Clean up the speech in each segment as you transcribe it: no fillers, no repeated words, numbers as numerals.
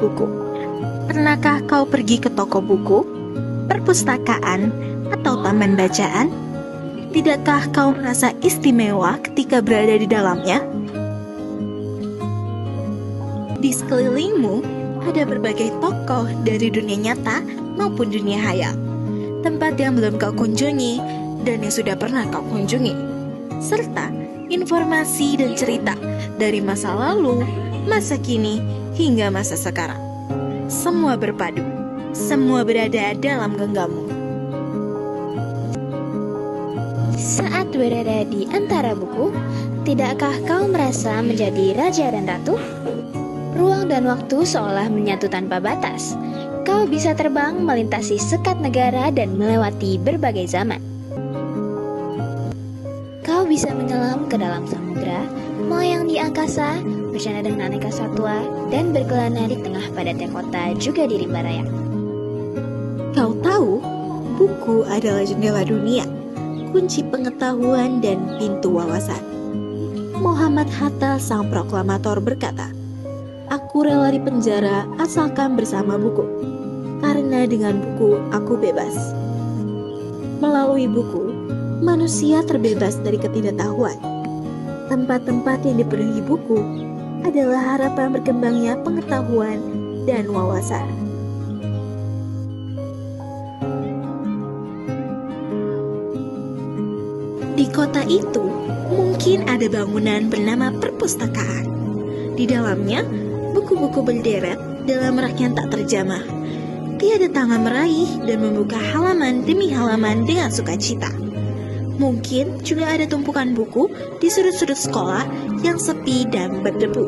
buku. Pernahkah kau pergi ke toko buku, perpustakaan, atau taman bacaan? Tidakkah kau merasa istimewa ketika berada di dalamnya? Di sekelilingmu ada berbagai tokoh dari dunia nyata maupun dunia hayal. Tempat yang belum kau kunjungi dan yang sudah pernah kau kunjungi, serta informasi dan cerita dari masa lalu, masa kini, hingga masa sekarang. Semua berpadu, semua berada dalam genggammu. Saat berada di antara buku, tidakkah kau merasa menjadi raja dan ratu? Ruang dan waktu seolah menyatu tanpa batas. Kau bisa terbang melintasi sekat negara dan melewati berbagai zaman. Kau bisa menyelam ke dalam samudra, melayang di angkasa, bercanda dengan aneka satwa, dan berkelana di tengah padatnya kota juga di rimba raya. Kau tahu, buku adalah jendela dunia, kunci pengetahuan dan pintu wawasan. Muhammad Hatta sang proklamator berkata, "Aku rela di penjara asalkan bersama buku, karena dengan buku aku bebas." Melalui buku, manusia terbebas dari ketidaktahuan. Tempat-tempat yang dipenuhi buku adalah harapan berkembangnya pengetahuan dan wawasan. Di kota itu, mungkin ada bangunan bernama perpustakaan. Di dalamnya, buku-buku berderet dalam rak yang tak terjamah. Tiada tangan meraih dan membuka halaman demi halaman dengan sukacita. Mungkin juga ada tumpukan buku di sudut-sudut sekolah yang sepi dan berdebu.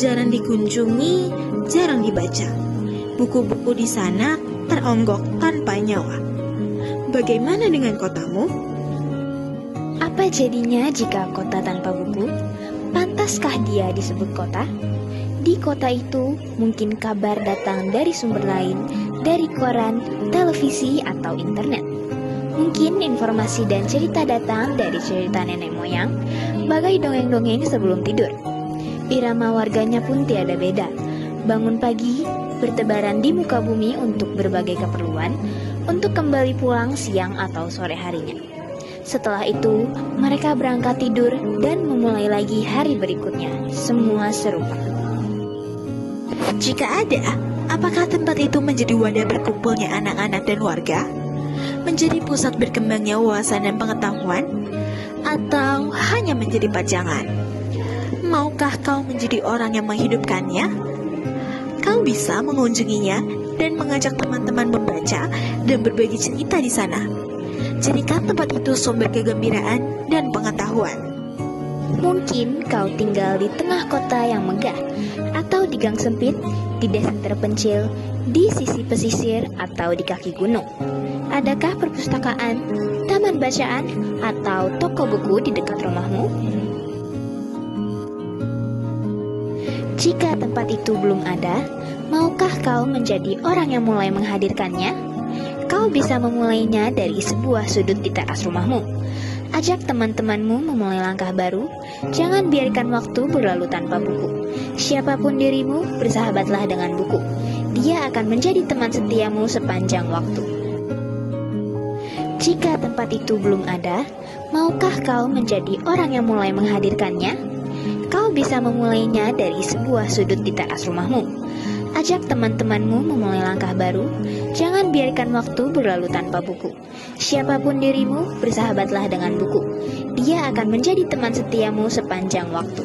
Jarang dikunjungi, jarang dibaca. Buku-buku di sana teronggok tanpa nyawa. Bagaimana dengan kotamu? Apa jadinya jika kota tanpa buku? Pantaskah dia disebut kota? Di kota itu, mungkin kabar datang dari sumber lain, dari koran, televisi, atau internet. Mungkin informasi dan cerita datang dari cerita nenek moyang, bagai dongeng-dongeng sebelum tidur. Irama warganya pun tiada beda. Bangun pagi, bertebaran di muka bumi untuk berbagai keperluan, untuk kembali pulang siang atau sore harinya. Setelah itu, mereka berangkat tidur dan memulai lagi hari berikutnya. Semua serupa. Jika ada, apakah tempat itu menjadi wadah berkumpulnya anak-anak dan warga? Menjadi pusat berkembangnya wawasan dan pengetahuan? Atau hanya menjadi pajangan? Maukah kau menjadi orang yang menghidupkannya? Kau bisa mengunjunginya dan mengajak teman-teman membaca dan berbagi cerita di sana. Jadikan tempat itu sumber kegembiraan dan pengetahuan. Mungkin kau tinggal di tengah kota yang megah, atau di gang sempit, di desa terpencil, di sisi pesisir, atau di kaki gunung. Adakah perpustakaan, taman bacaan, atau toko buku di dekat rumahmu? Jika tempat itu belum ada, maukah kau menjadi orang yang mulai menghadirkannya? Kau bisa memulainya dari sebuah sudut di teras rumahmu. Ajak teman-temanmu memulai langkah baru. Jangan biarkan waktu berlalu tanpa buku. Siapapun dirimu, bersahabatlah dengan buku. Dia akan menjadi teman setiamu sepanjang waktu. Jika tempat itu belum ada, maukah kau menjadi orang yang mulai menghadirkannya? Kau bisa memulainya dari sebuah sudut di teras rumahmu. Ajak teman-temanmu memulai langkah baru. Jangan biarkan waktu berlalu tanpa buku. Siapapun dirimu, bersahabatlah dengan buku. Dia akan menjadi teman setiamu sepanjang waktu.